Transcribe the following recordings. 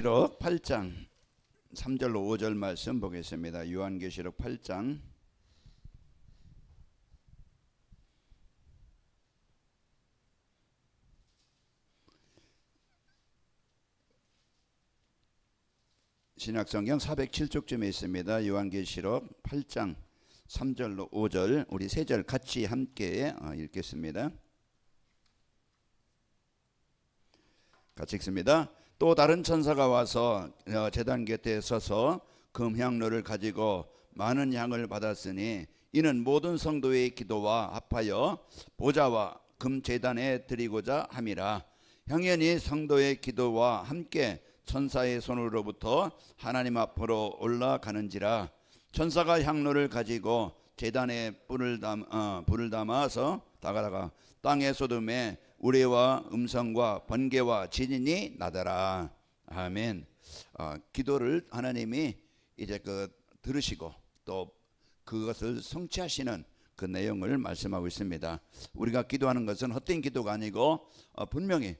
요한계시록 8장 3절로 5절 말씀 보겠습니다. 요한계시록 8장 신약성경 407쪽쯤에 있습니다. 요한계시록 8장 3절로 5절 우리 세 절 같이 함께 읽겠습니다. 같이 읽습니다. 또 다른 천사가 와서 제단 곁에 서서 금향로를 가지고 많은 향을 받았으니 이는 모든 성도의 기도와 합하여 보좌와 금제단에 드리고자 함이라. 향연이 성도의 기도와 함께 천사의 손으로부터 하나님 앞으로 올라가는지라. 천사가 향로를 가지고 제단에 불을 담아서 다가다가 땅의 소돔에 우레와 음성과 번개와 지진이 나더라. 아멘. 기도를 하나님이 이제 들으시고 또 그것을 성취하시는 그 내용을 말씀하고 있습니다. 우리가 기도하는 것은 헛된 기도가 아니고 분명히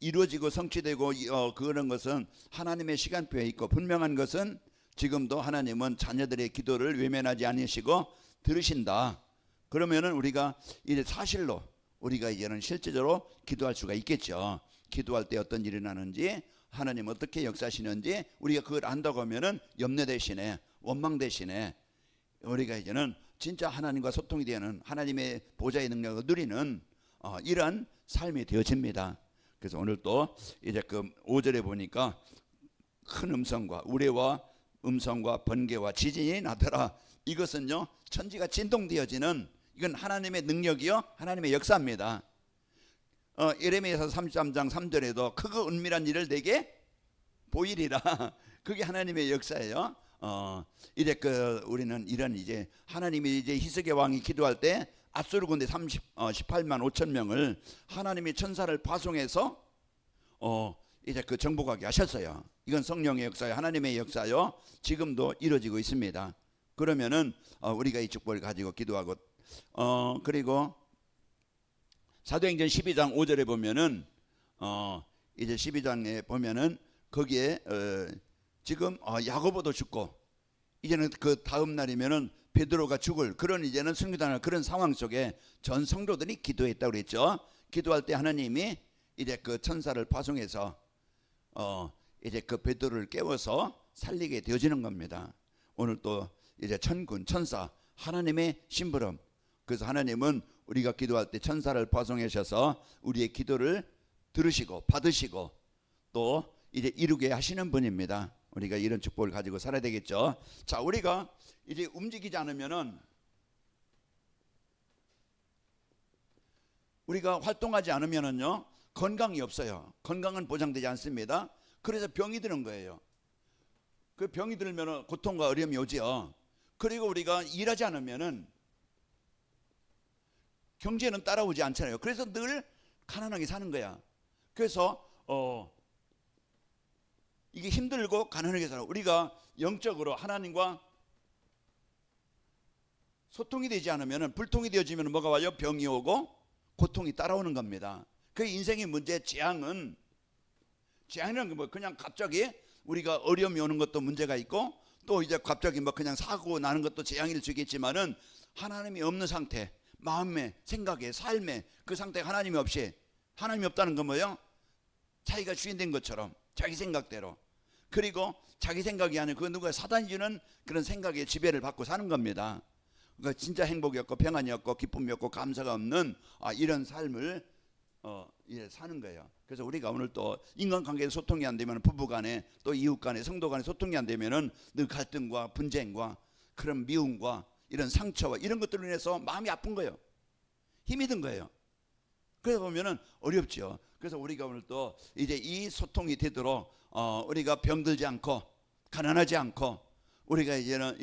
이루어지고 성취되고 그런 것은 하나님의 시간표에 있고, 분명한 것은 지금도 하나님은 자녀들의 기도를 외면하지 않으시고 들으신다. 그러면은 우리가 이제 사실로 우리가 이제는 실제적으로 기도할 수가 있겠죠. 기도할 때 어떤 일이 나는지, 하나님 어떻게 역사하시는지 우리가 그걸 안다고 하면은 염려 대신에 원망 대신에 우리가 이제는 진짜 하나님과 소통이 되는 하나님의 보좌의 능력을 누리는 이러한 삶이 되어집니다. 그래서 오늘 또 이제 5절에 보니까 큰 음성과 우레와 음성과 번개와 지진이 나더라. 이것은요, 천지가 진동되어지는, 이건 하나님의 능력이요 하나님의 역사입니다. 예레미야서 33장 3절에도 크고 은밀한 일을 내게 보이리라. 그게 하나님의 역사예요. 이제 우리는 이런 이제 하나님이 이제 히스기야 왕이 기도할 때 압수르 군대 18만 5천 명을 하나님이 천사를 파송해서 이제 정복하게 하셨어요. 이건 성령의 역사요, 하나님의 역사요. 지금도 이루어지고 있습니다. 그러면은 우리가 이 축복을 가지고 기도하고 그리고 사도행전 12장 5절에 보면은 이제 12장에 보면은 거기에 지금 야고보도 죽고 이제는 그 다음 날이면은 베드로가 죽을 그런 이제는 승리단을 그런 상황 속에 전 성도들이 기도했다고 그랬죠. 기도할 때 하나님이 이제 천사를 파송해서 이제 베드로를 깨워서 살리게 되어지는 겁니다. 오늘 또 이제 천군 천사 하나님의 심부름. 그래서 하나님은 우리가 기도할 때 천사를 파송하셔서 우리의 기도를 들으시고 받으시고 또 이제 이루게 하시는 분입니다. 우리가 이런 축복을 가지고 살아야 되겠죠. 자, 우리가 이제 움직이지 않으면은, 우리가 활동하지 않으면은요 건강이 없어요. 건강은 보장되지 않습니다. 그래서 병이 드는 거예요. 그 병이 들면은 고통과 어려움이 오지요. 그리고 우리가 일하지 않으면은 경제는 따라오지 않잖아요. 그래서 늘 가난하게 사는 거야. 그래서 이게 힘들고 가난하게 살아. 우리가 영적으로 하나님과 소통이 되지 않으면, 불통이 되어지면 뭐가 와요? 병이 오고 고통이 따라오는 겁니다. 그 인생의 문제, 재앙이라는 게 그냥 갑자기 우리가 어려움이 오는 것도 문제가 있고, 또 이제 갑자기 그냥 사고 나는 것도 재앙일 수 있겠지만은 하나님이 없는 상태, 마음에, 생각에, 삶에 그 상태가 하나님이 없다는 건 뭐예요? 자기가 주인된 것처럼 자기 생각대로, 그리고 자기 생각이 아니고 그 누가 사단이 주는 그런 생각에 지배를 받고 사는 겁니다. 그러니까 진짜 행복이 없고 평안이 없고 기쁨이 없고 감사가 없는 이런 삶을 사는 거예요. 그래서 우리가 오늘 또 인간관계에 소통이 안 되면, 부부간에 또 이웃간에 성도간에 소통이 안 되면은 늘 갈등과 분쟁과 그런 미움과 이런 상처와 이런 것들로 인해서 마음이 아픈 거예요. 힘이 든 거예요. 그래서 보면은 어렵죠. 그래서 우리가 오늘 또 이제 이 소통이 되도록 우리가 병들지 않고 가난하지 않고 우리가 이제는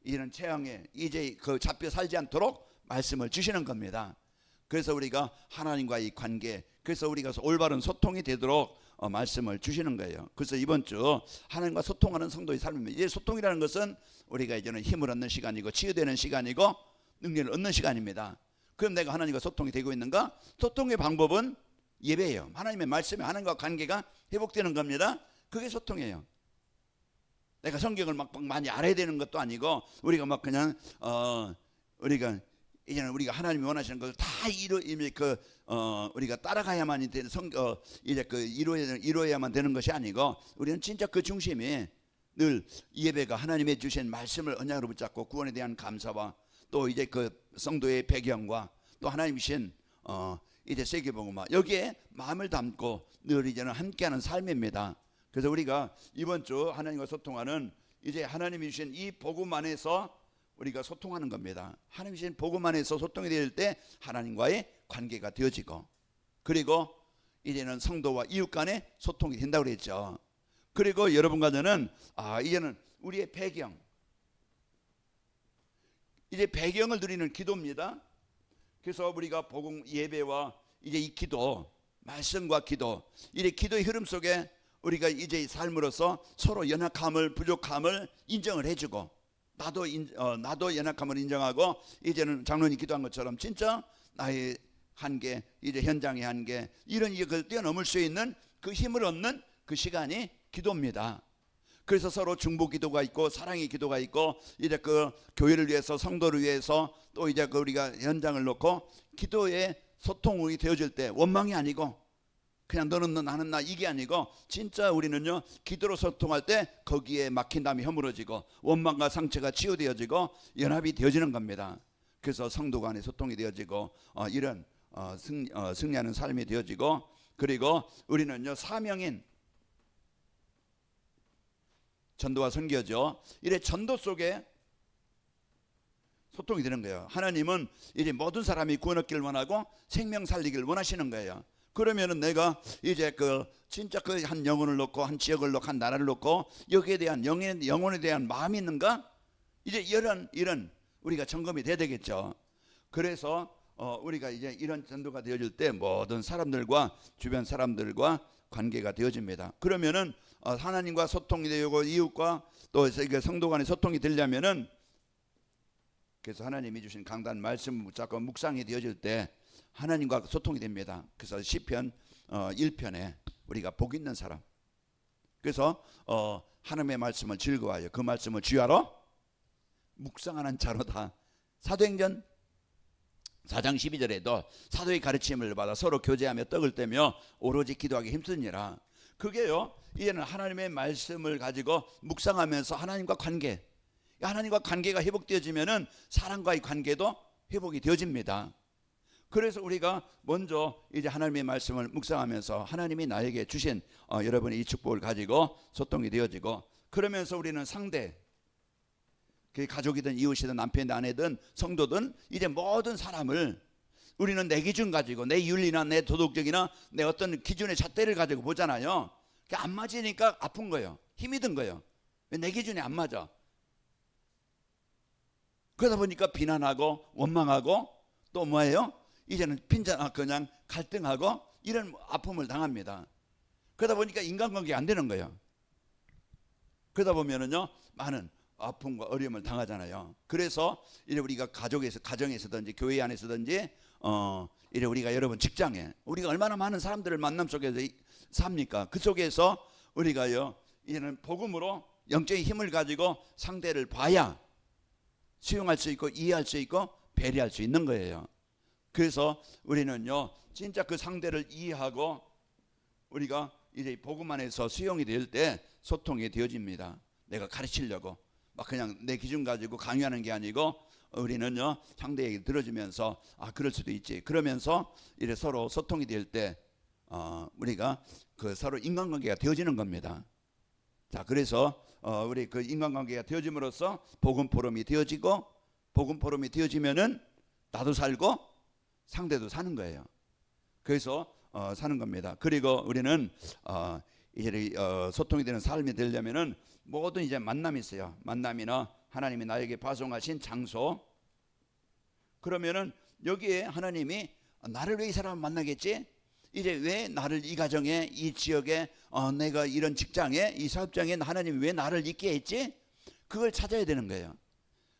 이런 재앙에 이제 잡혀 살지 않도록 말씀을 주시는 겁니다. 그래서 우리가 하나님과의 관계, 그래서 우리가 올바른 소통이 되도록 말씀을 주시는 거예요. 그래서 이번 주 하나님과 소통하는 성도의 삶입니다. 이제 소통이라는 것은 우리가 이제는 힘을 얻는 시간이고 치유되는 시간이고 능력을 얻는 시간입니다. 그럼 내가 하나님과 소통이 되고 있는가? 소통의 방법은 예배예요. 하나님의 말씀에 하나님과 관계가 회복되는 겁니다. 그게 소통이에요. 내가 성경을 막 많이 알아야 되는 것도 아니고 우리가 막 그냥 우리가 이제는 우리가 하나님이 원하시는 것을 다 우리가 따라가야만 되는 이제 이루어야만 되는 것이 아니고 우리는 진짜 그 중심이 늘 예배가 하나님의 주신 말씀을 언약으로 붙잡고 구원에 대한 감사와 또 이제 그 성도의 배경과 또 하나님 주신 이제 세계복음화 여기에 마음을 담고 늘 이제는 함께하는 삶입니다. 그래서 우리가 이번 주 하나님과 소통하는 이제 하나님이 주신 이 복음 안에서 우리가 소통하는 겁니다. 하나님이 주신 복음 안에서 소통이 될 때 하나님과의 관계가 되어지고 그리고 이제는 성도와 이웃 간의 소통이 된다고 그랬죠. 그리고 여러분과 저는 이제는 우리의 배경 이제 배경을 드리는 기도입니다. 그래서 우리가 복음 예배와 이제 이 기도 말씀과 기도 이제 기도의 흐름 속에 우리가 이제 삶으로서 서로 연약함을 부족함을 인정을 해주고 나도 연약함을 인정하고 이제는 장로님이 기도한 것처럼 진짜 나의 한계 이제 현장의 한계 이런 이걸 뛰어넘을 수 있는 그 힘을 얻는 그 시간이 기도입니다. 그래서 서로 중보 기도가 있고 사랑의 기도가 있고 이제 그 교회를 위해서 성도를 위해서 또 이제 그 우리가 현장을 놓고 기도의 소통이 되어질 때 원망이 아니고 그냥 너는 너 나는 나 이게 아니고 진짜 우리는요 기도로 소통할 때 거기에 막힌 담이 허물어지고 원망과 상처가 치유되어지고 연합이 되어지는 겁니다. 그래서 성도 간의 소통이 되어지고 이런 승리하는 삶이 되어지고 그리고 우리는요 사명인 전도와 선교죠. 이래 전도 속에 소통이 되는 거예요. 하나님은 이제 모든 사람이 구원 얻기를 원하고 생명 살리기를 원하시는 거예요. 그러면은 내가 이제 그 진짜 그 한 영혼을 놓고 한 지역을 놓고 한 나라를 놓고 여기에 대한 영혼에 대한 마음이 있는가? 이제 이런 우리가 점검이 돼야 되겠죠. 그래서 우리가 이제 이런 전도가 되어질 때 모든 사람들과 주변 사람들과 관계가 되어집니다. 그러면은 하나님과 소통이 되고 이웃과 또 성도 간의 소통이 되려면은 그래서 하나님이 주신 강단 말씀 붙잡고 묵상이 되어질 때 하나님과 소통이 됩니다. 그래서 시편 1편에 우리가 복 있는 사람 그래서 하나님의 말씀을 즐거워하여 그 말씀을 주야로 묵상하는 자로다. 사도행전 4장 12절에도 사도의 가르침을 받아 서로 교제하며 떡을 떼며 오로지 기도하기 힘쓰니라. 그게요 이제는 하나님의 말씀을 가지고 묵상하면서 하나님과 관계가 회복되어지면은 사람과의 관계도 회복이 되어집니다. 그래서 우리가 먼저 이제 하나님의 말씀을 묵상하면서 하나님이 나에게 주신 여러분의 이 축복을 가지고 소통이 되어지고 그러면서 우리는 상대 그 가족이든 이웃이든 남편이든 아내든 성도든 이제 모든 사람을 우리는 내 기준 가지고 내 윤리나 내 도덕적이나 내 어떤 기준의 잣대를 가지고 보잖아요. 안 맞으니까 아픈 거예요. 힘이 든 거예요. 내 기준이 안 맞아. 그러다 보니까 비난하고 원망하고 또 뭐예요? 이제는 그냥 갈등하고 이런 아픔을 당합니다. 그러다 보니까 인간관계가 안 되는 거예요. 그러다 보면은요 많은 아픔과 어려움을 당하잖아요. 그래서 이제 우리가 가정에서든지 교회 안에서든지 이제 우리가 여러분 직장에 우리가 얼마나 많은 사람들을 만남 속에서 삽니까? 그 속에서 우리가요 이제는 복음으로 영적인 힘을 가지고 상대를 봐야 수용할 수 있고 이해할 수 있고 배려할 수 있는 거예요. 그래서 우리는요 진짜 그 상대를 이해하고 우리가 이제 복음 안에서 수용이 될 때 소통이 되어집니다. 내가 가르치려고 막 그냥 내 기준 가지고 강요하는 게 아니고 우리는요 상대 얘기를 들어주면서 그럴 수도 있지 그러면서 이래 서로 소통이 될 때 우리가 그 서로 인간관계가 되어지는 겁니다. 자 그래서 우리 그 인간관계가 되어짐으로써 복음 포럼이 되어지고 복음 포럼이 되어지면은 나도 살고 상대도 사는 거예요. 그래서 사는 겁니다. 그리고 우리는 이제 소통이 되는 삶이 되려면은 모든 이제 만남이 있어요. 만남이나 하나님이 나에게 파송하신 장소. 그러면은 여기에 하나님이 나를 왜 이 사람을 만나겠지? 이제 왜 나를 이 가정에 이 지역에 내가 이런 직장에 이 사업장에 하나님이 왜 나를 있게 했지? 그걸 찾아야 되는 거예요.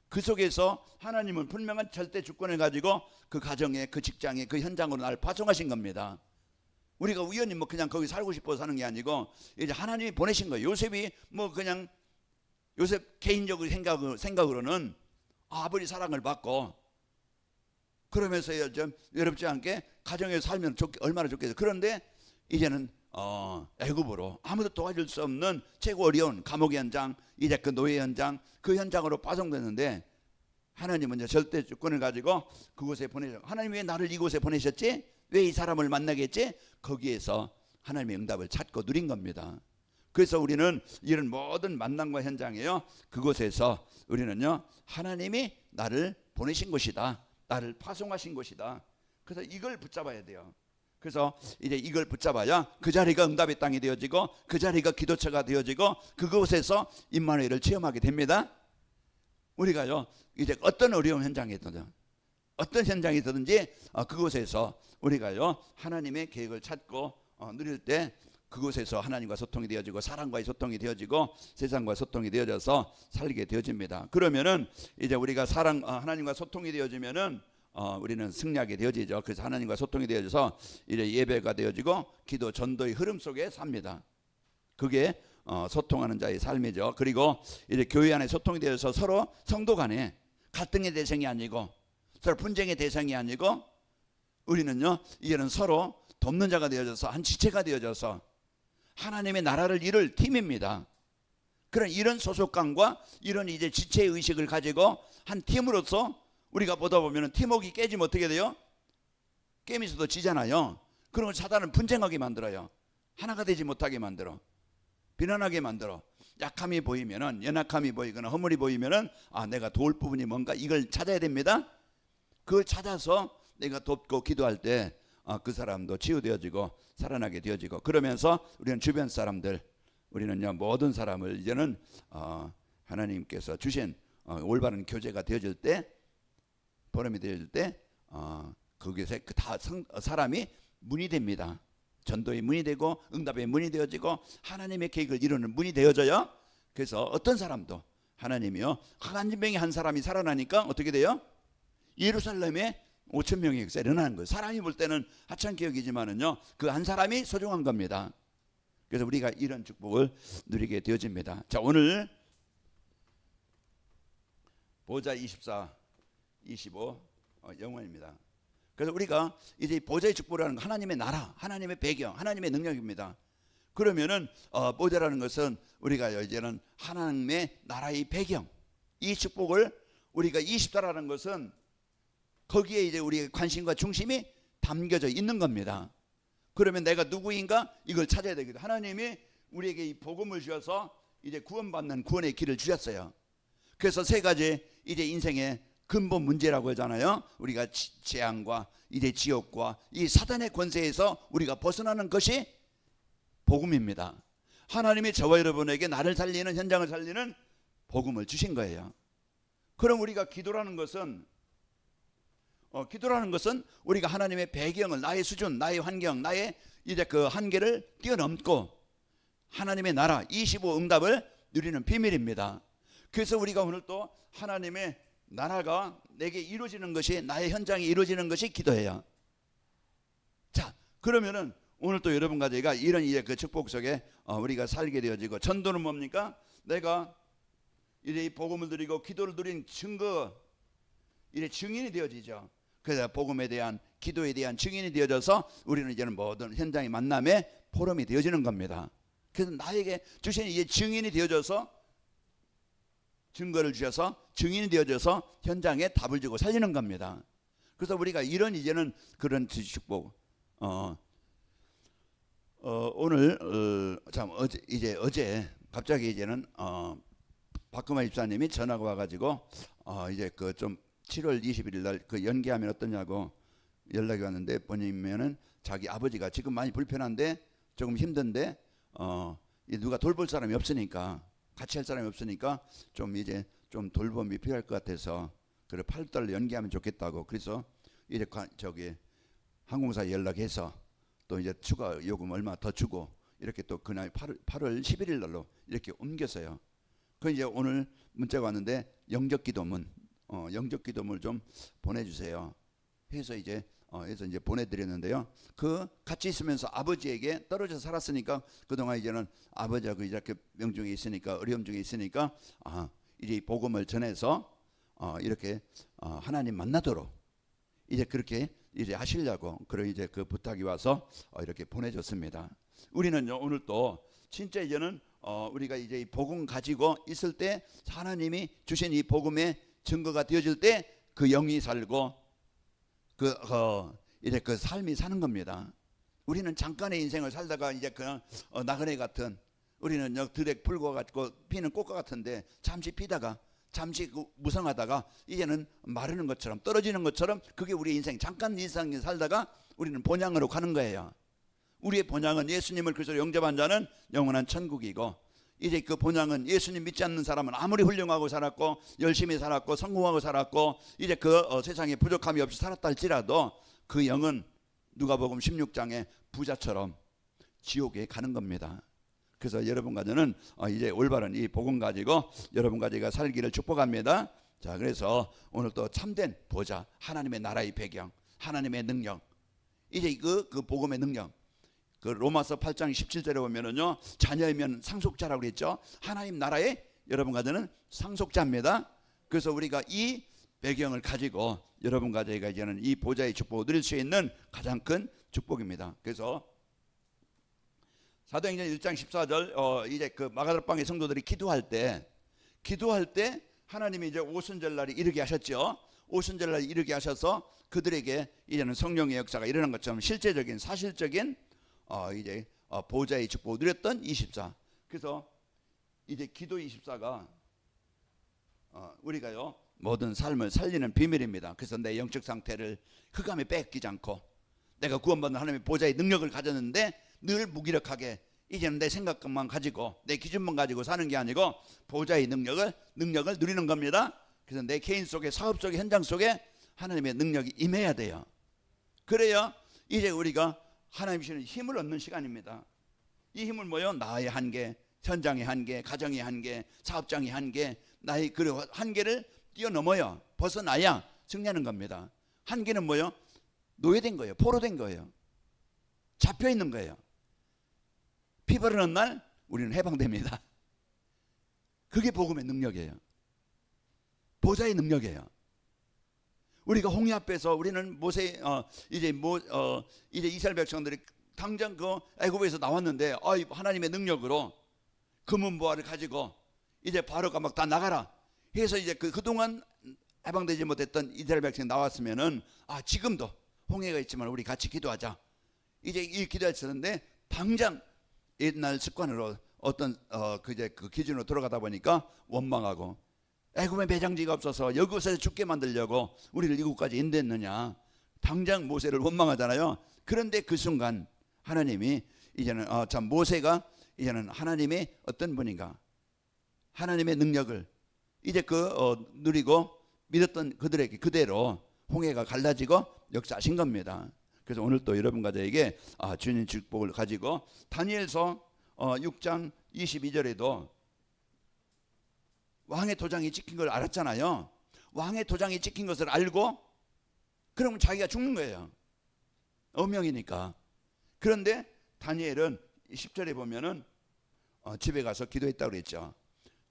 그 속에서 하나님은 분명한 절대 주권을 가지고 그 가정에 그 직장에 그 현장으로 나를 파송하신 겁니다. 우리가 우연히 뭐 그냥 거기 살고 싶어서 사는 게 아니고 이제 하나님이 보내신 거예요. 요셉이 뭐 그냥 요셉 개인적인 생각으로는 아버지 사랑을 받고 그러면서 좀 외롭지 않게 가정에서 살면 얼마나 좋겠어요. 그런데 이제는 애굽으로 아무도 도와줄 수 없는 최고 어려운 감옥의 현장, 이제 그 노예 현장, 그 현장으로 파송됐는데 하나님은 이제 절대 주권을 가지고 그곳에 보내셨고, 하나님 왜 나를 이곳에 보내셨지? 왜 이 사람을 만나겠지? 거기에서 하나님의 응답을 찾고 누린 겁니다. 그래서 우리는 이런 모든 만남과 현장에요, 그곳에서 우리는요, 하나님이 나를 보내신 곳이다, 나를 파송하신 곳이다. 그래서 이걸 붙잡아야 돼요. 그래서 이제 이걸 붙잡아야 그 자리가 응답의 땅이 되어지고 그 자리가 기도처가 되어지고 그곳에서 임마누엘을 체험하게 됩니다. 우리가요, 이제 어떤 어려운 현장에 있든 어떤 현장에 있든지 그곳에서 우리가요, 하나님의 계획을 찾고 누릴 때 그곳에서 하나님과 소통이 되어지고 사람과의 소통이 되어지고 세상과 소통이 되어져서 살게 되어집니다. 그러면은 이제 우리가 하나님과 소통이 되어지면은 우리는 승리하게 되어지죠. 그래서 하나님과 소통이 되어져서 이제 예배가 되어지고 기도 전도의 흐름 속에 삽니다. 그게 소통하는 자의 삶이죠. 그리고 이제 교회 안에 소통이 되어서 서로 성도 간에 갈등의 대상이 아니고 서로 분쟁의 대상이 아니고 우리는요, 이제는 서로 돕는 자가 되어져서 한 지체가 되어져서 하나님의 나라를 이룰 팀입니다. 그런 이런 소속감과 이런 이제 지체 의식을 가지고 한 팀으로서 우리가 보다 보면 팀워크가 깨지면 어떻게 돼요? 게임에서도 지잖아요. 그런 걸 사단은 분쟁하게 만들어요. 하나가 되지 못하게 만들어, 비난하게 만들어. 약함이 보이면은, 연약함이 보이거나 허물이 보이면은 내가 도울 부분이 뭔가, 이걸 찾아야 됩니다. 그걸 찾아서 내가 돕고 기도할 때 그 사람도 치유되어지고 살아나게 되어지고, 그러면서 우리는 주변 사람들, 우리는요, 모든 사람을 이제는 하나님께서 주신 올바른 교제가 되어질 때, 보람이 되어질 때 거기서 다 사람이 문이 됩니다. 전도의 문이 되고 응답의 문이 되어지고 하나님의 계획을 이루는 문이 되어져요. 그래서 어떤 사람도 하나님이요, 한 명이 한 사람이 살아나니까 어떻게 돼요? 예루살렘에 5천 명의 역사가 일어나는 거예요. 사람이 볼 때는 하찮게 여기지만은요, 그 한 사람이 소중한 겁니다. 그래서 우리가 이런 축복을 누리게 되어집니다. 자, 오늘 보좌 24, 25 영원입니다. 그래서 우리가 이제 보좌의 축복이라는 건 하나님의 나라, 하나님의 배경, 하나님의 능력입니다. 그러면은 보좌라는 것은 우리가 이제는 하나님의 나라의 배경, 이 축복을 우리가 24라는 것은 거기에 이제 우리의 관심과 중심이 담겨져 있는 겁니다. 그러면 내가 누구인가, 이걸 찾아야 되거든. 하나님이 우리에게 이 복음을 주셔서 이제 구원받는 구원의 길을 주셨어요. 그래서 세 가지 이제 인생의 근본 문제라고 하잖아요. 우리가 재앙과 이제 지옥과 이 사단의 권세에서 우리가 벗어나는 것이 복음입니다. 하나님이 저와 여러분에게 나를 살리는, 현장을 살리는 복음을 주신 거예요. 그럼 우리가 기도라는 것은 우리가 하나님의 배경을, 나의 수준, 나의 환경, 나의 이제 그 한계를 뛰어넘고 하나님의 나라 25 응답을 누리는 비밀입니다. 그래서 우리가 오늘 또 하나님의 나라가 내게 이루어지는 것이, 나의 현장이 이루어지는 것이 기도예요. 자, 그러면은 오늘 또 여러분과 제가 이런 이제 그 축복 속에 우리가 살게 되어지고, 전도는 뭡니까? 내가 이제 이 복음을 드리고 기도를 드린 증거, 이제 증인이 되어지죠. 그래서 복음에 대한, 기도에 대한 증인이 되어져서 우리는 이제는 모든 현장의 만남에 포럼이 되어지는 겁니다. 그래서 나에게 주신 이제 증인이 되어져서, 증거를 주셔서 증인이 되어져서 현장에 답을 주고 살리는 겁니다. 그래서 우리가 이런 이제는 그런 축복, 오늘 어제 갑자기 이제는 박금화 집사님이 전화가 와가지고 이제 그 좀 7월 21일 날 그 연기하면 어떠냐고 연락이 왔는데, 보니면은 자기 아버지가 지금 많이 불편한데, 조금 힘든데 누가 돌볼 사람이 없으니까, 같이 할 사람이 없으니까 좀 이제 좀 돌봄이 필요할 것 같아서 그래 8달 연기하면 좋겠다고. 그래서 이제 저기 항공사에 연락해서 또 이제 추가 요금 얼마 더 주고 이렇게 또 그날 8월 11일 날로 이렇게 옮겼어요. 그 이제 오늘 문자가 왔는데 영적 기도문 좀 보내주세요 해서 이제 해서 이제 보내드렸는데요. 그 같이 있으면서 아버지에게 떨어져 살았으니까 그동안 이제는 아버지하고 이렇게 명중에 있으니까 어려움 중에 있으니까 이제 이 복음을 전해서 이렇게 하나님 만나도록 이제 그렇게 이제 하시려고 그런 이제 그 부탁이 와서 이렇게 보내줬습니다. 우리는요 오늘 또 진짜 이제는 우리가 이제 이 복음 가지고 있을 때 하나님이 주신 이 복음의 증거가 되어질 때 그 영이 살고 이제 그 삶이 사는 겁니다. 우리는 잠깐의 인생을 살다가 이제 그냥 나그네 같은 우리는 들에 불과 같고 피는 꽃과 같은데 잠시 피다가 잠시 무성하다가 이제는 마르는 것처럼 떨어지는 것처럼 그게 우리의 인생 잠깐 인생 살다가 우리는 본향으로 가는 거예요. 우리의 본향은 예수님을 그리스도로 영접한 자는 영원한 천국이고 이제 그 본향은 예수님 믿지 않는 사람은 아무리 훌륭하고 살았고 열심히 살았고 성공하고 살았고 이제 그 세상에 부족함이 없이 살았다 할지라도 그 영은 누가복음 16장의 부자처럼 지옥에 가는 겁니다. 그래서 여러분과 저는 이제 올바른 이 복음 가지고 여러분과 제가 살기를 축복합니다. 자, 그래서 오늘 또 참된 보좌, 하나님의 나라의 배경, 하나님의 능력, 이제 그 복음의 능력. 그 로마서 8장 17절에 보면은요 자녀이면 상속자라고 그랬죠. 하나님 나라의 여러분과 저는 상속자입니다. 그래서 우리가 이 배경을 가지고 여러분과 저희가 이제는 이 보좌의 축복을 누릴 수 있는 가장 큰 축복입니다. 그래서 사도행전 1장 14절 이제 그 마가다락방의 성도들이 기도할 때 하나님이 이제 오순절날이 이르게 하셨죠. 오순절날이 이르게 하셔서 그들에게 이제는 성령의 역사가 일어난 것처럼 실제적인 사실적인 이제 보좌의 축복을 누렸던 24. 그래서 이제 기도 24가 우리가요 모든 삶을 살리는 비밀입니다. 그래서 내 영적 상태를 흑암에 뺏기지 않고 내가 구원받는 하나님의 보좌의 능력을 가졌는데 늘 무기력하게 이제는 내 생각만 가지고 내 기준만 가지고 사는 게 아니고 보좌의 능력을 누리는 겁니다. 그래서 내 개인 속에 사업 속에 현장 속에 하나님의 능력이 임해야 돼요. 그래야 이제 우리가 하나님 주시는 힘을 얻는 시간입니다. 이 힘을 뭐요? 나의 한계, 현장의 한계, 가정의 한계, 사업장의 한계, 나의 그 한계를 뛰어넘어요. 벗어나야 승리하는 겁니다. 한계는 뭐요? 노예된 거예요. 포로된 거예요. 잡혀있는 거예요. 피 바르는 날 우리는 해방됩니다. 그게 복음의 능력이에요. 보좌의 능력이에요. 우리가 홍해 앞에서 우리는 모세 이제 이스라엘 백성들이 당장 그 애굽에서 나왔는데 하나님의 능력으로 금은보화를 가지고 이제 바로가 막 다 나가라 해서 이제 그동안 해방되지 못했던 이스라엘 백성이 나왔으면은 지금도 홍해가 있지만 우리 같이 기도하자 이제 이 기도했었는데 당장 옛날 습관으로 어떤 그 기준으로 돌아가다 보니까 원망하고 애굽에 매장지가 없어서 여기서 죽게 만들려고 우리를 이곳까지 인도했느냐 당장 모세를 원망하잖아요. 그런데 그 순간 하나님이 이제는 참 모세가 이제는 하나님의 어떤 분인가 하나님의 능력을 이제 누리고 믿었던 그들에게 그대로 홍해가 갈라지고 역사하신 겁니다. 그래서 오늘 또 여러분과 저에게 주님 축복을 가지고 다니엘서 6장 22절에도 왕의 도장이 찍힌 걸 알았잖아요. 왕의 도장이 찍힌 것을 알고 그러면 자기가 죽는 거예요. 어명이니까. 그런데 다니엘은 10절에 보면은 집에 가서 기도했다고 그랬죠.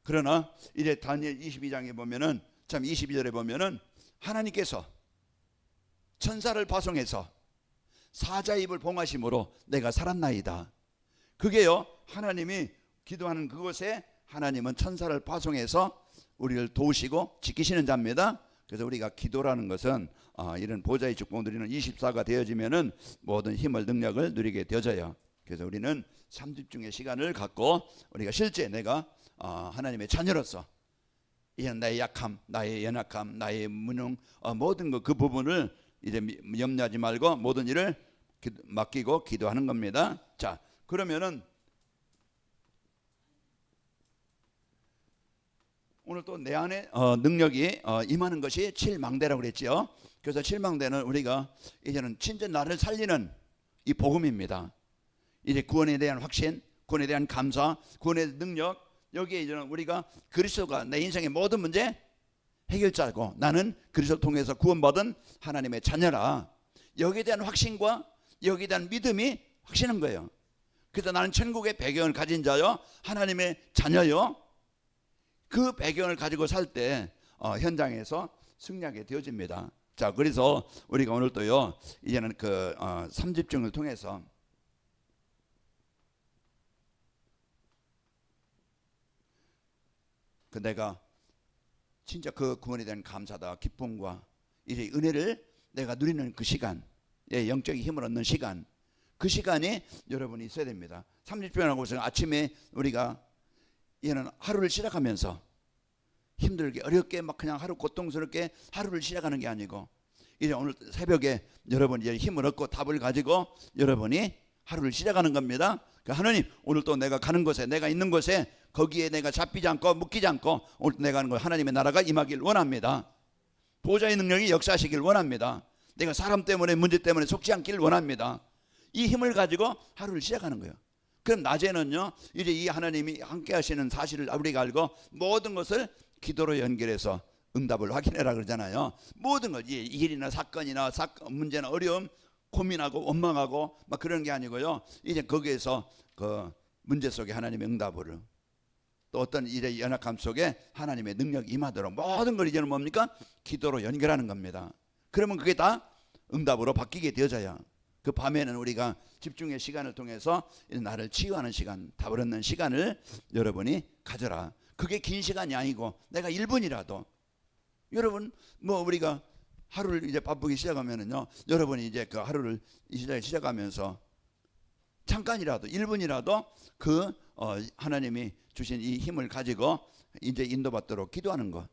그러나 이제 다니엘 22장에 보면은 참 22절에 보면은 하나님께서 천사를 파송해서 사자의 입을 봉하심으로 내가 살았나이다. 그게요 하나님이 기도하는 그곳에 하나님은 천사를 파송해서 우리를 도우시고 지키시는 자입니다. 그래서 우리가 기도라는 것은 이런 보좌의 축복을 누리는 24가 되어지면은 모든 힘을 능력을 누리게 되어져요. 그래서 우리는 삼집중의 시간을 갖고 우리가 실제 내가 하나님의 자녀로서 이제 나의 약함, 나의 연약함, 나의 무능 모든 그 부분을 이제 염려하지 말고 모든 일을 맡기고 기도하는 겁니다. 자, 그러면은 오늘 또 내 안에 능력이 임하는 것이 칠망대라고 그랬지요. 그래서 칠망대는 우리가 이제는 진짜 나를 살리는 이 복음입니다. 이제 구원에 대한 확신, 구원에 대한 감사, 구원의 능력 여기에 이제는 우리가 그리스도가 내 인생의 모든 문제 해결자고 나는 그리스도 통해서 구원받은 하나님의 자녀라. 여기에 대한 확신과 여기에 대한 믿음이 확신한 거예요. 그래서 나는 천국의 배경을 가진 자요, 하나님의 자녀요. 그 배경을 가지고 살 때 현장에서 승리하게 되어집니다. 자, 그래서 우리가 오늘 또요, 이제는 그 3집중을 통해서 그 내가 진짜 그 구원에 대한 감사다, 기쁨과 이제 은혜를 내가 누리는 그 시간, 영적인 힘을 얻는 시간, 그 시간이 여러분이 있어야 됩니다. 30분하고서 아침에 우리가 얘는 하루를 시작하면서 힘들게 어렵게 막 그냥 하루 고통스럽게 하루를 시작하는 게 아니고, 이제 오늘 새벽에 여러분이 이제 힘을 얻고 답을 가지고 여러분이 하루를 시작하는 겁니다. 그러니까 하나님, 오늘 또 내가 가는 곳에, 내가 있는 곳에 거기에 내가 잡히지 않고 묶이지 않고 오늘 내가 하는 거 하나님의 나라가 임하길 원합니다. 보좌의 능력이 역사하시길 원합니다. 내가 사람 때문에 문제 때문에 속지 않길 원합니다. 이 힘을 가지고 하루를 시작하는 거예요. 그럼 낮에는요, 이제 이 하나님이 함께 하시는 사실을 우리가 알고 모든 것을 기도로 연결해서 응답을 확인해라 그러잖아요. 모든 것, 일이나 사건이나 문제나 어려움, 고민하고 원망하고 막 그런 게 아니고요, 이제 거기에서 그 문제 속에 하나님의 응답을, 또 어떤 일의 연약함 속에 하나님의 능력이 임하도록 모든 걸 이제는 뭡니까? 기도로 연결하는 겁니다. 그러면 그게 다 응답으로 바뀌게 되어져요. 그 밤에는 우리가 집중의 시간을 통해서 나를 치유하는 시간, 답을 얻는 시간을 여러분이 가져라. 그게 긴 시간이 아니고 내가 1분이라도, 여러분 뭐 우리가 하루를 이제 바쁘게 시작하면은요, 여러분이 이제 그 하루를 시작하면서 잠깐이라도 1분이라도 그 하나님이 주신 이 힘을 가지고 이제 인도받도록 기도하는 것,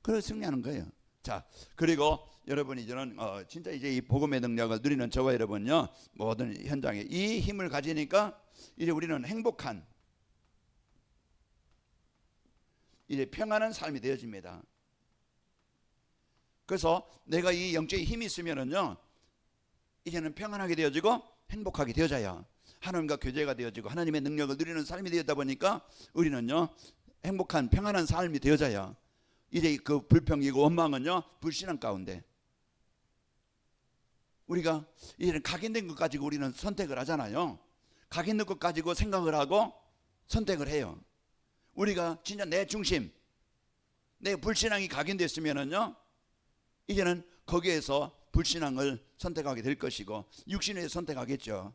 그걸 승리하는 거예요. 자, 그리고 여러분이 이제는 진짜 이제 이 복음의 능력을 누리는 저와 여러분요, 모든 현장에 이 힘을 가지니까 이제 우리는 행복한, 이제 평안한 삶이 되어집니다. 그래서 내가 이 영적인 힘이 있으면은요, 이제는 평안하게 되어지고 행복하게 되어져요. 하나님과 교제가 되어지고 하나님의 능력을 누리는 삶이 되었다 보니까 우리는요, 행복한 평안한 삶이 되어져요. 이제 그 불평이고 원망은요, 불신앙 가운데 우리가 이제는 각인된 것 가지고 우리는 선택을 하잖아요. 각인된 것 가지고 생각을 하고 선택을 해요. 우리가 진짜 내 중심, 내 불신앙이 각인됐으면은요, 이제는 거기에서 불신앙을 선택하게 될 것이고 육신을 선택하겠죠.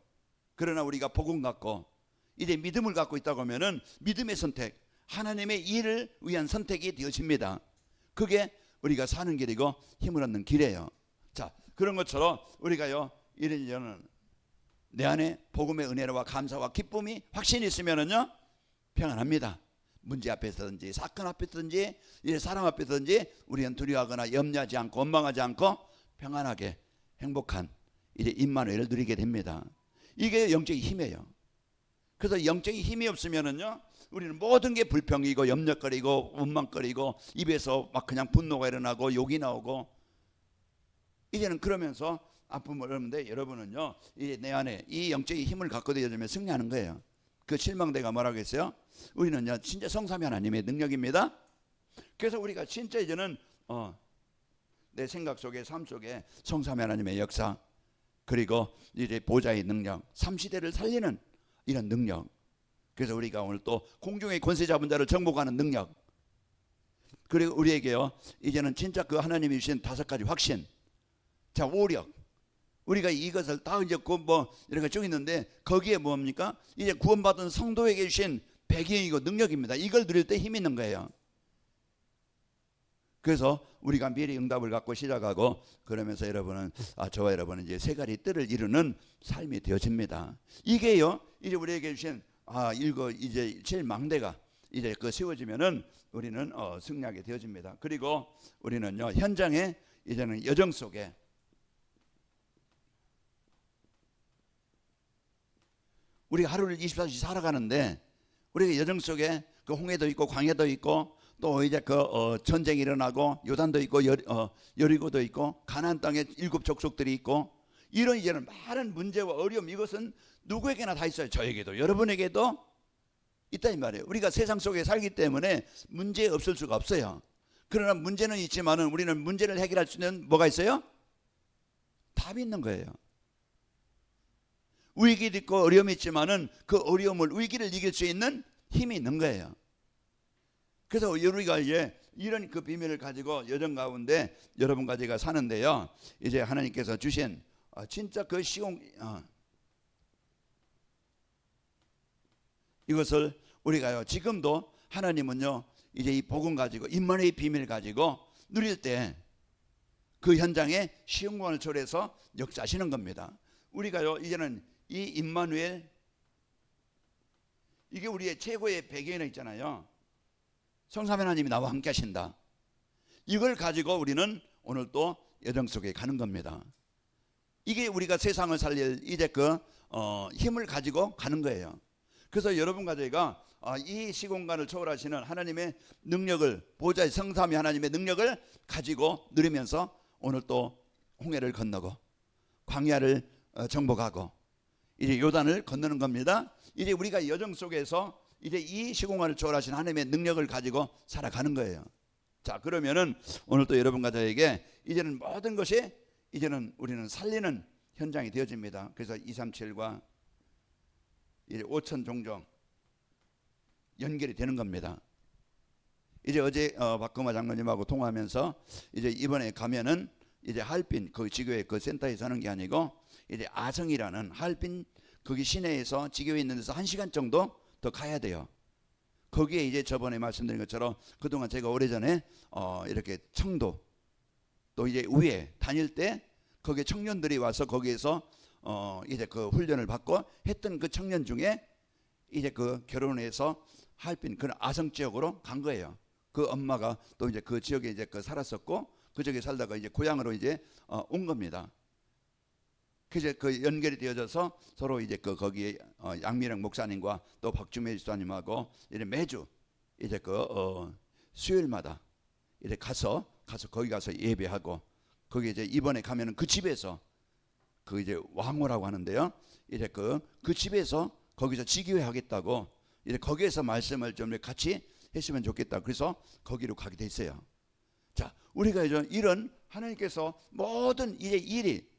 그러나 우리가 복음 갖고 이제 믿음을 갖고 있다고 하면은 믿음의 선택, 하나님의 일을 위한 선택이 되어집니다. 그게 우리가 사는 길이고 힘을 얻는 길이에요. 자, 그런 것처럼 우리가요, 이런 내 안에 복음의 은혜와 감사와 기쁨이 확신이 있으면은요, 평안합니다. 문제 앞에서든지 사건 앞에서든지 사람 앞에서든지 우리는 두려워하거나 염려하지 않고 원망하지 않고 평안하게 행복한 이제 임마누엘을 누리게 됩니다. 이게 영적인 힘이에요. 그래서 영적인 힘이 없으면은요, 우리는 모든 게 불평이고 염려거리고 원망거리고 입에서 막 그냥 분노가 일어나고 욕이 나오고, 이제는 그러면서 아픔을 얻는데 여러분은요, 이제 내 안에 이 영적인 힘을 갖고 되어지면 승리하는 거예요. 그 실망대가 뭐라고 했어요? 우리는요, 진짜 성삼위 하나님의 능력입니다. 그래서 우리가 진짜 이제는 내 생각 속에 삶 속에 성삼위 하나님의 역사, 그리고 이제 보좌의 능력, 삼시대를 살리는 이런 능력, 그래서 우리가 오늘 또 공중의 권세 잡은 자를 정복하는 능력, 그리고 우리에게요, 이제는 진짜 그 하나님이 주신 5가지 확신, 자, 오력, 우리가 이것을 다 이제 뭐 이렇게 쭉 있는데 거기에 뭡니까? 이제 구원받은 성도에게 주신 배경이고 능력입니다. 이걸 누릴 때 힘이 있는 거예요. 그래서 우리가 미리 응답을 갖고 시작하고 그러면서 여러분은 저와 여러분은 이제 3가지 뜰을 이루는 삶이 되어집니다. 이게요, 이제 우리에게 주신 이제 제일 망대가 이제 그 세워지면은 우리는 승리하게 되어집니다. 그리고 우리는요, 현장에 이제는 여정 속에 우리가 하루를 24시간 살아가는데 우리가 여정 속에 그 홍해도 있고 광야도 있고 또 이제 그 전쟁이 일어나고 요단도 있고 여리고도 있고 가나안 땅에 7 족속들이 있고 이런 이제는 많은 문제와 어려움, 이것은 누구에게나 다 있어요. 저에게도 여러분에게도 있다 이 말이에요. 우리가 세상 속에 살기 때문에 문제 없을 수가 없어요. 그러나 문제는 있지만은 우리는 문제를 해결할 수 있는 뭐가 있어요? 답이 있는 거예요. 위기도 있고 어려움이 있지만은 그 어려움을, 위기를 이길 수 있는 힘이 있는 거예요. 그래서 우리가 이제 이런 그 비밀을 가지고 여정 가운데 여러분과 제가 사는데요, 이제 하나님께서 주신 진짜 그 시공, 이것을 우리가요, 지금도 하나님은요 이제 이 복음 가지고, 임마누엘의 비밀 가지고 누릴 때 그 현장에 시험관을 초래해서 역사하시는 겁니다. 우리가요 이제는 이 임마누엘, 이게 우리의 최고의 배경에 있잖아요. 성삼 하나님이 나와 함께 하신다. 이걸 가지고 우리는 오늘 또 여정 속에 가는 겁니다. 이게 우리가 세상을 살릴 이제 그 힘을 가지고 가는 거예요. 그래서 여러분과 저희가 이 시공간을 초월하시는 하나님의 능력을, 보좌의 성삼위 하나님의 능력을 가지고 누리면서 오늘 또 홍해를 건너고 광야를 정복하고 이제 요단을 건너는 겁니다. 이제 우리가 여정 속에서 이제 이 시공간을 초월하신 하나님의 능력을 가지고 살아가는 거예요. 자, 그러면은 오늘 또 여러분과 저에게 이제는 모든 것이 이제는 우리는 살리는 현장이 되어집니다. 그래서 237과 이제 5천 종종 연결이 되는 겁니다. 이제 어제 박금화 장로님하고 통화하면서 이제 이번에 가면은 이제 하얼빈 그 지교회 그 센터에 사는 게 아니고 이제 아성이라는 하얼빈 거기 시내에서 지교회 있는 데서 1시간 정도 더 가야 돼요. 거기에 이제 저번에 말씀드린 것처럼 그동안 제가 오래전에 이렇게 청도 또 이제 위에 다닐 때 거기에 청년들이 와서 거기에서 이제 그 훈련을 받고 했던 그 청년 중에 이제 그 결혼해서 하얼빈 그 아성 지역으로 간 거예요. 그 엄마가 또 이제 그 지역에 이제 그 살았었고 그 지역에 살다가 이제 고향으로 이제 온 겁니다. 그래서 그 연결이 되어져서 서로 이제 그 거기에 양미령 목사님과 또 박주매 집사님하고 이제 매주 이제 그 수요일마다 이제 가서 거기 가서 예배하고, 거기 이제 이번에 가면은 그 집에서 그 이제 왕호라고 하는데요. 이제 그 집에서 거기서 지교회 하겠다고 이제 거기에서 말씀을 좀 같이 했으면 좋겠다. 그래서 거기로 가게 됐어요. 자, 우리가 이제 이런 하나님께서 모든 이제 일이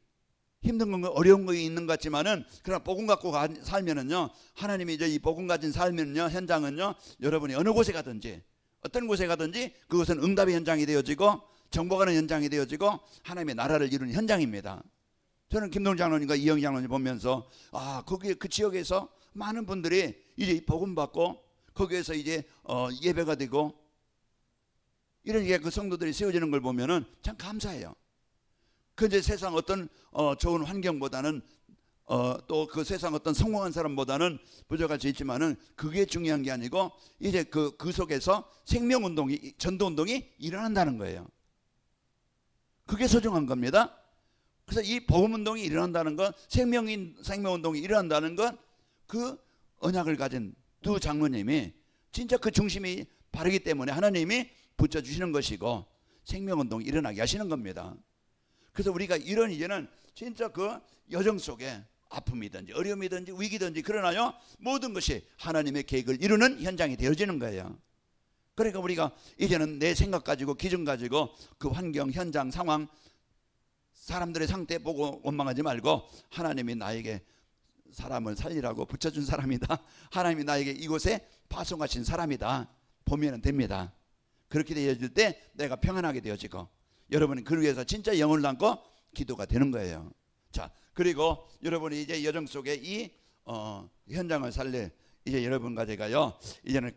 힘든 건 어려운 거 있는 것 같지만은 그러나 복음 갖고 살면은요, 하나님이 이제 이 복음 가진 살면요, 현장은요, 여러분이 어느 곳에 가든지 어떤 곳에 가든지 그것은 응답의 현장이 되어지고 정복하는 현장이 되어지고 하나님의 나라를 이루는 현장입니다. 저는 김동 장로님과 이영 장로님 보면서 거기 그 지역에서 많은 분들이 이제 복음 받고 거기에서 이제 예배가 되고 이런 그 성도들이 세워지는 걸 보면은 참 감사해요. 그 이제 세상 어떤 좋은 환경보다는 또 그 세상 어떤 성공한 사람보다는 부족할 수 있지만은 그게 중요한 게 아니고 이제 그 속에서 생명운동이, 전도운동이 일어난다는 거예요. 그게 소중한 겁니다. 그래서 이 복음운동이 일어난다는 건, 생명운동이 일어난다는 건 그 언약을 가진 두 장로님이 진짜 그 중심이 바르기 때문에 하나님이 붙여주시는 것이고 생명운동이 일어나게 하시는 겁니다. 그래서 우리가 이런 이제는 진짜 그 여정 속에 아픔이든지 어려움이든지 위기든지 그러나요, 모든 것이 하나님의 계획을 이루는 현장이 되어지는 거예요. 그러니까 우리가 이제는 내 생각 가지고 기준 가지고 그 환경, 현장, 상황, 사람들의 상태 보고 원망하지 말고 하나님이 나에게 사람을 살리라고 붙여준 사람이다, 하나님이 나에게 이곳에 파송하신 사람이다 보면 됩니다. 그렇게 되어질 때 내가 평안하게 되어지고 여러분이 그를 위해서 진짜 영혼을 담고 기도가 되는 거예요. 자, 그리고 여러분이 이제 여정 속에 이 현장을 살릴 이제 여러분과 제가요, 이제는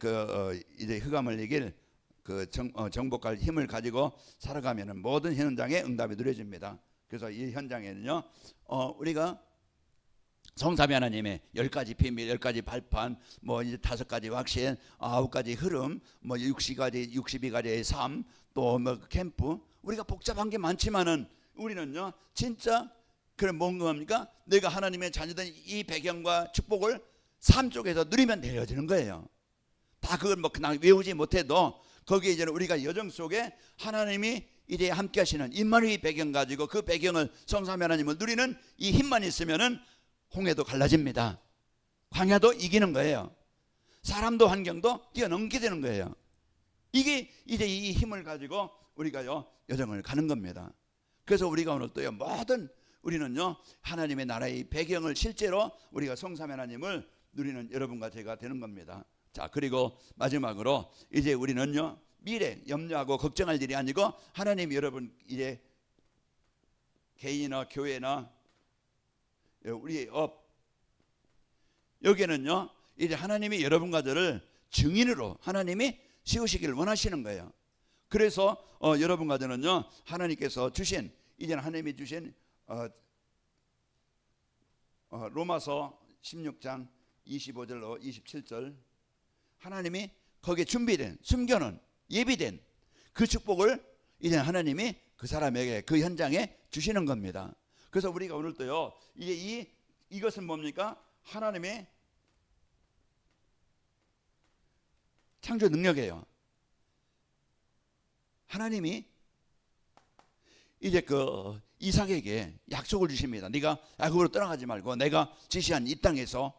이제 흑암을 이길 그 정복할 힘을 가지고 살아가면은 모든 현장에 응답이 누려집니다. 그래서 이 현장에는요, 우리가 성삼위 하나님의 10가지 비밀, 10가지 발판, 뭐 이제 5가지 확신, 9가지 흐름, 뭐 62가지의 삶, 또 뭐 캠프, 우리가 복잡한 게 많지만은 우리는요, 진짜 그런 뭔가 내가 하나님의 자녀된 이 배경과 축복을 삶 속에서 누리면 되어지는 거예요. 다 그걸 뭐 그냥 외우지 못해도 거기에 이제는 우리가 여정 속에 하나님이 이제 함께 하시는 임마누엘 배경 가지고 그 배경을 성삼위 하나님을 누리는 이 힘만 있으면은 홍해도 갈라집니다. 광야도 이기는 거예요. 사람도 환경도 뛰어넘게 되는 거예요. 이게 이제 이 힘을 가지고 우리가요 여정을 가는 겁니다. 그래서 우리가 오늘 또요 모든 우리는요 하나님의 나라의 배경을 실제로 우리가 성삼위 하나님을 누리는 여러분과 제가 되는 겁니다. 자, 그리고 마지막으로 이제 우리는요 미래 염려하고 걱정할 일이 아니고 하나님이 여러분 이제 개인이나 교회나 우리의 업 여기에는요 이제 하나님이 여러분과 저를 증인으로 하나님이 세우시기를 원하시는 거예요. 그래서 여러분과 저는요 하나님께서 주신 이제는 하나님이 주신 로마서 16장 25절로 27절 하나님이 거기에 준비된 숨겨놓은 예비된 그 축복을 이제 하나님이 그 사람에게 그 현장에 주시는 겁니다. 그래서 우리가 오늘도요 이제 이것은 뭡니까? 하나님의 창조 능력이에요. 하나님이 이제 그 이삭에게 약속을 주십니다. 네가 야곱으로 떠나가지 말고 내가 지시한 이 땅에서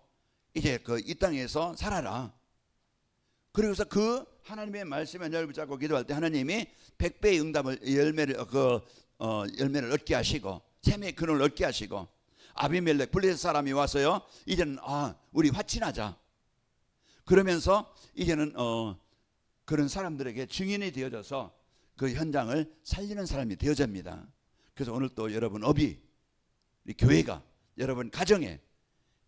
이제 그 이 땅에서 살아라. 그리고서 그 하나님의 말씀에 연결을 붙잡고 기도할 때 하나님이 100배의 응답을 열매를 얻게 하시고 샘의 근원을 얻게 하시고 아비멜렉 블레셋 사람이 와서요 이제는 우리 화친하자 그러면서 이제는 그런 사람들에게 증인이 되어져서 그 현장을 살리는 사람이 되어집니다. 그래서 오늘 또 여러분 업이 우리 교회가 여러분 가정에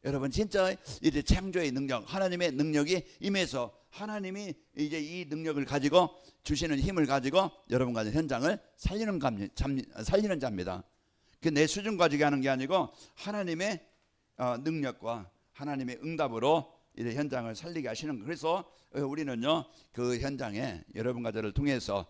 여러분 진짜 이제 창조의 능력 하나님의 능력이 임해서 하나님이 이제 이 능력을 가지고 주시는 힘을 가지고 여러분과 현장을 살리는 자입니다. 그 내 수준 가지고 하는 게 아니고 하나님의 능력과 하나님의 응답으로 이제 현장을 살리게 하시는 거예요. 그래서 우리는요 그 현장에 여러분과 저를 통해서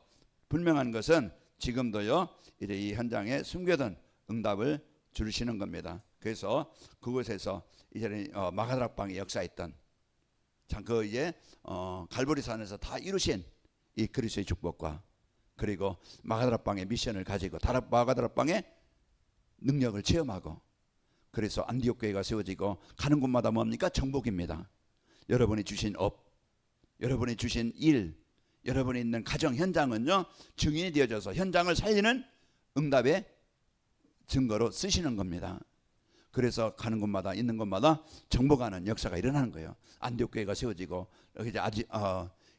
분명한 것은 지금도요 이제 이 현장에 숨겨둔 응답을 주시는 겁니다. 그래서 그곳에서 이제는 마가다락방에 역사했던 참 그 이제 갈보리산에서 다 이루신 이 그리스도의 축복과 그리고 마가다락방의 미션을 가지고 마가다락방의 능력을 체험하고 그래서 안디옥 교회가 세워지고 가는 곳마다 뭡니까? 정복입니다. 여러분이 주신 업, 여러분이 주신 일, 여러분이 있는 가정 현장은요 증인이 되어져서 현장을 살리는 응답의 증거로 쓰시는 겁니다. 그래서 가는 곳마다 있는 곳마다 정복하는 역사가 일어나는 거예요. 안디옥 교회가 세워지고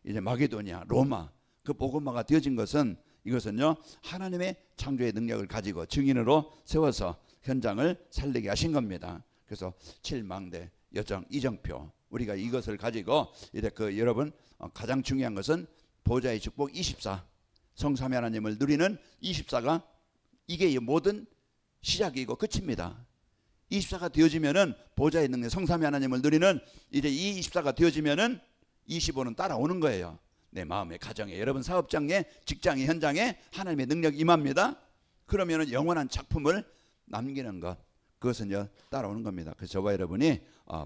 이제 마게도니아, 로마 그 복음화가 되어진 것은 이것은요 하나님의 창조의 능력을 가지고 증인으로 세워서 현장을 살리게 하신 겁니다. 그래서 7망대 여정 이정표 우리가 이것을 가지고 이제 그 여러분 가장 중요한 것은 보좌의 축복 24 성삼위 하나님을 누리는 24가 이게 모든 시작이고 끝입니다. 24가 되어지면은 보좌의 능력 성삼위 하나님을 누리는 이제 이 24가 되어지면은 25는 따라오는 거예요. 내 마음의 가정에 여러분 사업장에 직장의 현장에 하나님의 능력이 임합니다. 그러면은 영원한 작품을 남기는 것 그것은요 따라오는 겁니다. 그래서 저와 여러분이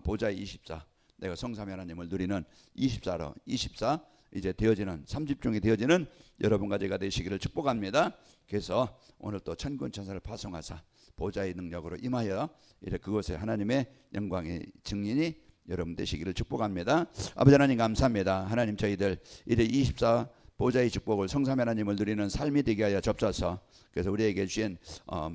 보좌의 24 내가 성삼위 하나님을 누리는 24로 24 이제 되어지는 30종이 되어지는 여러분과 제가 되시기를 축복합니다. 그래서 오늘 또 천군 천사를 파송하사 보좌의 능력으로 임하여 이제 그곳에 하나님의 영광의 증인이 여러분 되시기를 축복합니다. 아버지 하나님 감사합니다. 하나님 저희들 이제 24 보좌의 축복을 성삼위 하나님을 누리는 삶이 되게 하여 접사서 그래서 우리에게 주신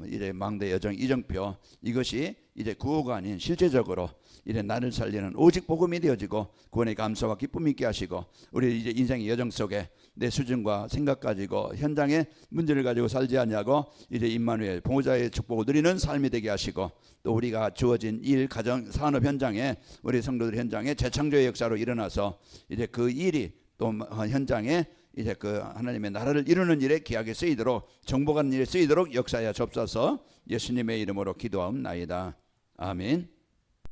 이제 망대 여정 이정표 이것이 이제 구호가 아닌 실제적으로 이제 나를 살리는 오직 복음이 되어지고 구원의 감사와 기쁨 있게 하시고 우리 이제 인생의 여정 속에 내 수준과 생각 가지고 현장의 문제를 가지고 살지 않냐고 이제 임마누엘 보호자의 축복을 누리는 삶이 되게 하시고 또 우리가 주어진 일 가정 산업 현장에 우리 성도들 현장에 재창조의 역사로 일어나서 이제 그 일이 또 현장에 이제 그 하나님의 나라를 이루는 일에 귀하게 쓰이도록 정복하는 일에 쓰이도록 역사하여 접사서 예수님의 이름으로 기도하옵나이다. 아멘.